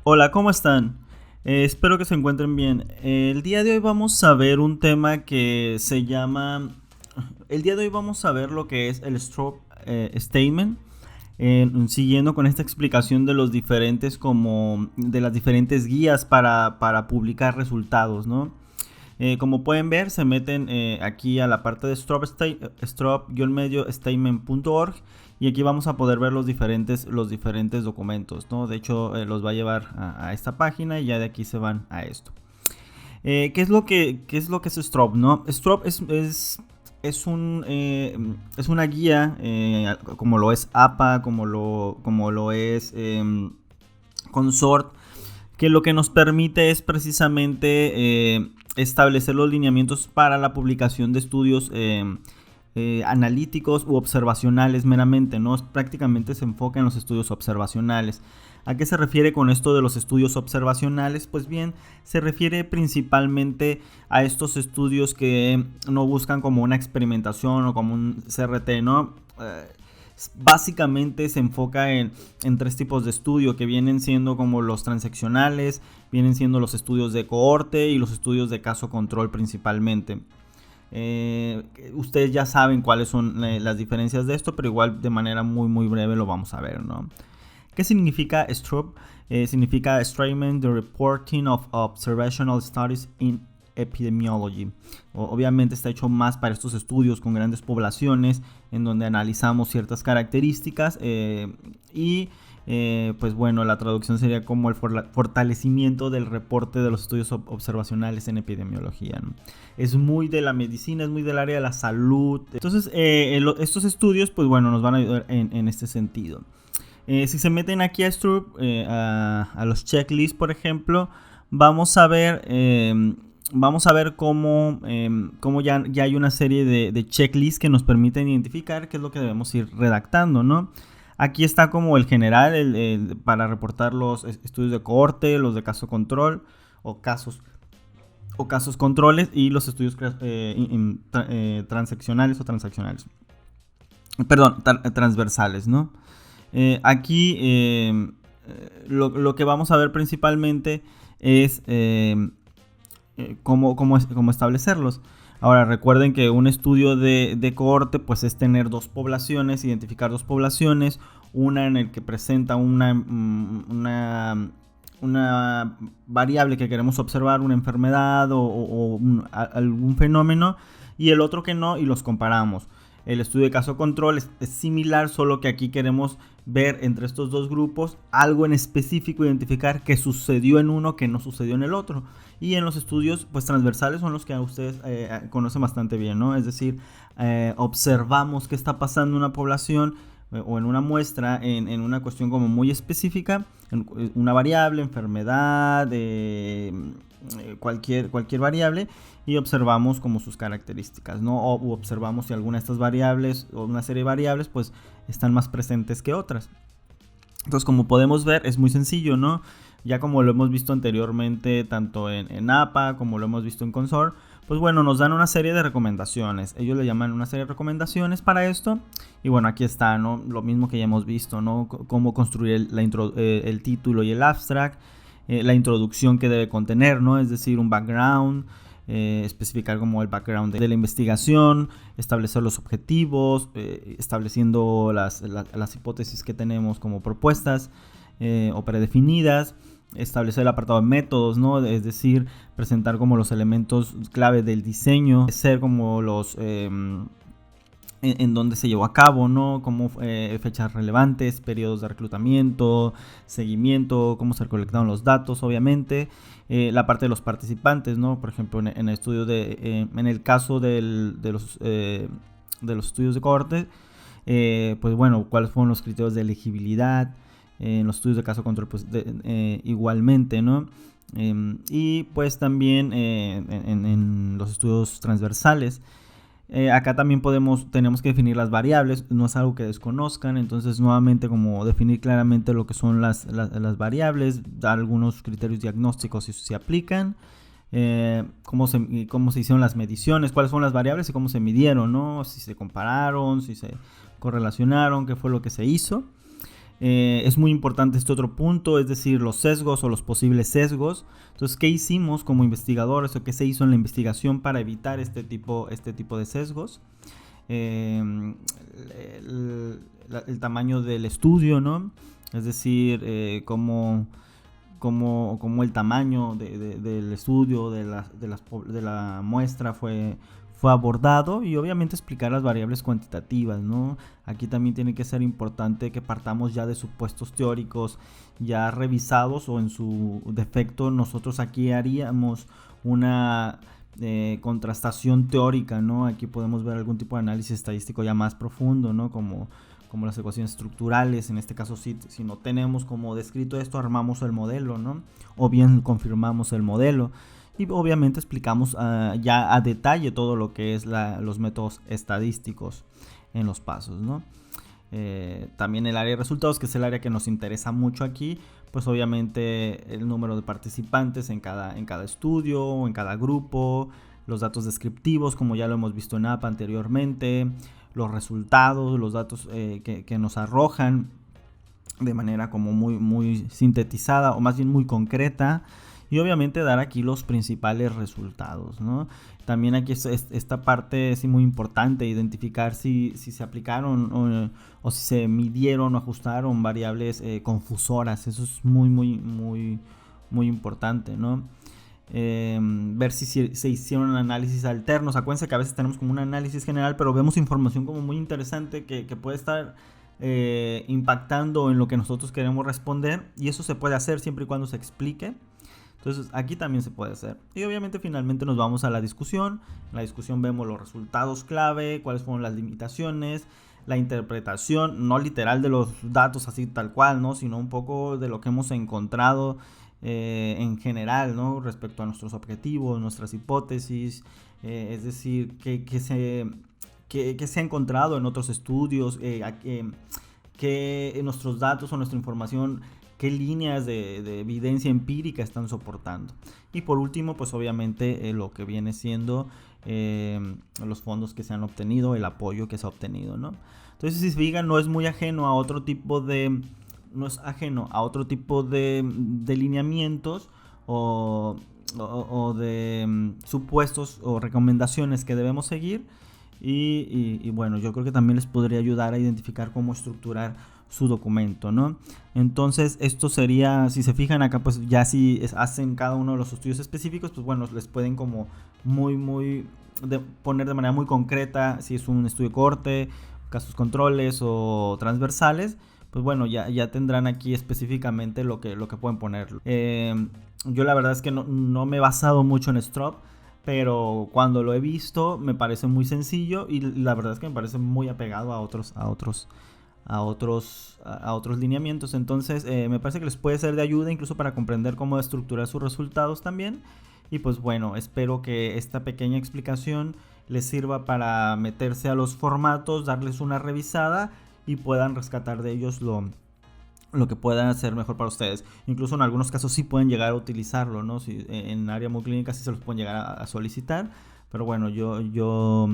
Hola, ¿cómo están? Espero que se encuentren bien. El día de hoy vamos a ver un tema que se llama... El día de hoy vamos a ver lo que es el Strobe Statement, siguiendo con esta explicación de los diferentes de las diferentes guías para publicar resultados, ¿no? Como pueden ver, se meten aquí a la parte de strobe-statement.org y aquí vamos a poder ver los diferentes documentos, ¿no? De hecho, los va a llevar a esta página y ya de aquí se van a esto. ¿Qué es lo que es Strobe, no? Strobe es una guía, como lo es APA, como lo es Consort, que lo que nos permite es precisamente establecer los lineamientos para la publicación de estudios analíticos u observacionales meramente, ¿no? Prácticamente se enfoca en los estudios observacionales. ¿A qué se refiere con esto de los estudios observacionales? Pues bien, se refiere principalmente a estos estudios que no buscan como una experimentación o como un CRT, ¿no? Básicamente se enfoca en tres tipos de estudio que vienen siendo como los transaccionales, vienen siendo los estudios de cohorte y los estudios de caso control principalmente. Ustedes ya saben cuáles son las diferencias de esto, pero igual de manera muy breve lo vamos a ver, ¿no? ¿Qué significa Strobe? Significa Statement the Reporting of Observational Studies in Epidemiology. Obviamente está hecho más para estos estudios con grandes poblaciones en donde analizamos ciertas características pues bueno, la traducción sería como el fortalecimiento del reporte de los estudios observacionales en epidemiología, ¿no? Es muy de la medicina, es muy del área de la salud. Entonces, estos estudios, pues bueno, nos van a ayudar en este sentido. Si se meten aquí a Strobe, a los checklists, por ejemplo, vamos a ver cómo ya hay una serie de checklists que nos permiten identificar qué es lo que debemos ir redactando, ¿no? Aquí está como el general para reportar los estudios de cohorte, los de caso control o casos controles y los estudios transaccionales o transaccionales. Perdón, transversales, ¿no? Aquí lo que vamos a ver principalmente es cómo establecerlos. Ahora recuerden que un estudio de cohorte pues es tener dos poblaciones, identificar dos poblaciones, una en el que presenta una variable que queremos observar, una enfermedad o algún fenómeno, y el otro que no, y los comparamos. El estudio de caso control es similar, solo que aquí queremos ver entre estos dos grupos algo en específico, identificar qué sucedió en uno que no sucedió en el otro. Y en los estudios pues transversales son los que ustedes conocen bastante bien, ¿no? Es decir, observamos qué está pasando en una población o en una muestra en una cuestión como muy específica, una variable, enfermedad, cualquier variable, y observamos como sus características, ¿no? O observamos si alguna de estas variables o una serie de variables pues están más presentes que otras. Entonces, como podemos ver, es muy sencillo, ¿no? Ya como lo hemos visto anteriormente tanto en APA como lo hemos visto en Consort, pues bueno, nos dan una serie de recomendaciones. Ellos le llaman una serie de recomendaciones para esto. Y bueno, aquí está, ¿no? Lo mismo que ya hemos visto, ¿no? Cómo construir el título y el abstract, la introducción que debe contener, ¿no? Es decir, un background, especificar como el background de la investigación, establecer los objetivos, estableciendo las hipótesis que tenemos como propuestas o predefinidas, establecer el apartado de métodos, ¿no? Es decir, presentar como los elementos clave del diseño, ser como los en dónde se llevó a cabo, ¿no? Como fechas relevantes, periodos de reclutamiento, seguimiento, cómo se recolectaron los datos, obviamente. La parte de los participantes, ¿no? Por ejemplo, en el estudio en el caso de los estudios de cohorte, pues bueno, cuáles fueron los criterios de elegibilidad. En los estudios de caso control, pues igualmente, ¿no? Y pues también en los estudios transversales. Acá también tenemos que definir las variables, no es algo que desconozcan, entonces nuevamente como definir claramente lo que son las variables, dar algunos criterios diagnósticos si se aplican, cómo se hicieron las mediciones, cuáles son las variables y cómo se midieron, ¿no? Si se compararon, si se correlacionaron, qué fue lo que se hizo. Es muy importante este otro punto, es decir, los sesgos o los posibles sesgos. Entonces, ¿qué hicimos como investigadores o qué se hizo en la investigación para evitar este tipo de sesgos? El tamaño del estudio, ¿no? Es decir, cómo el tamaño del estudio, de la muestra fue abordado, y obviamente explicar las variables cuantitativas, ¿no? Aquí también tiene que ser importante que partamos ya de supuestos teóricos ya revisados, o en su defecto nosotros aquí haríamos una contrastación teórica, ¿no? Aquí podemos ver algún tipo de análisis estadístico ya más profundo, ¿no? Como las ecuaciones estructurales. En este caso, si no tenemos como descrito esto, armamos el modelo, ¿no? O bien confirmamos el modelo. Y obviamente explicamos ya a detalle todo lo que es los métodos estadísticos en los pasos, ¿no? También el área de resultados, que es el área que nos interesa mucho aquí, pues obviamente el número de participantes en cada estudio o en cada grupo, los datos descriptivos, como ya lo hemos visto en APA anteriormente, los resultados, los datos que nos arrojan de manera como muy sintetizada, o más bien muy concreta, y obviamente dar aquí los principales resultados, ¿no? También aquí esta parte es muy importante, identificar si se aplicaron o si se midieron o ajustaron variables confusoras. Eso es muy importante, ¿no? Ver si se hicieron análisis alternos. Acuérdense que a veces tenemos como un análisis general, pero vemos información como muy interesante que puede estar impactando en lo que nosotros queremos responder, y eso se puede hacer siempre y cuando se explique. Entonces aquí también se puede hacer. Y obviamente finalmente nos vamos a la discusión. En la discusión vemos los resultados clave, cuáles fueron las limitaciones, la interpretación, no literal de los datos así tal cual, ¿no? Sino un poco de lo que hemos encontrado en general, ¿no? Respecto a nuestros objetivos, nuestras hipótesis, es decir, que se ha encontrado en otros estudios, que nuestros datos o nuestra información, qué líneas de evidencia empírica están soportando. Y por último, pues obviamente lo que viene siendo los fondos que se han obtenido, el apoyo que se ha obtenido, ¿no? Entonces, si se fijan, no es ajeno a otro tipo de lineamientos o de supuestos o recomendaciones que debemos seguir. Y bueno, yo creo que también les podría ayudar a identificar cómo estructurar su documento, ¿no? Entonces, esto sería, si se fijan acá, pues ya si hacen cada uno de los estudios específicos, pues bueno, les pueden como poner de manera muy concreta si es un estudio corte, casos controles o transversales. Pues bueno, ya tendrán aquí específicamente lo que pueden poner. Yo la verdad es que no me he basado mucho en Strop, pero cuando lo he visto me parece muy sencillo, y la verdad es que me parece muy apegado a otros lineamientos. Entonces me parece que les puede ser de ayuda incluso para comprender cómo estructurar sus resultados también. Y pues bueno, espero que esta pequeña explicación les sirva para meterse a los formatos, darles una revisada y puedan rescatar de ellos lo que pueda ser mejor para ustedes. Incluso en algunos casos sí pueden llegar a utilizarlo, ¿no? Si, en área muy clínica sí se los pueden llegar a solicitar. Pero bueno, yo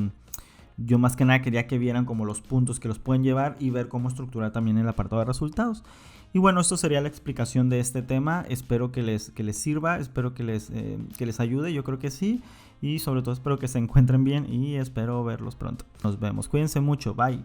más que nada quería que vieran como los puntos que los pueden llevar y ver cómo estructurar también el apartado de resultados. Y bueno, esto sería la explicación de este tema. Espero que les sirva, espero que les ayude, yo creo que sí. Y sobre todo espero que se encuentren bien y espero verlos pronto. Nos vemos, cuídense mucho, bye.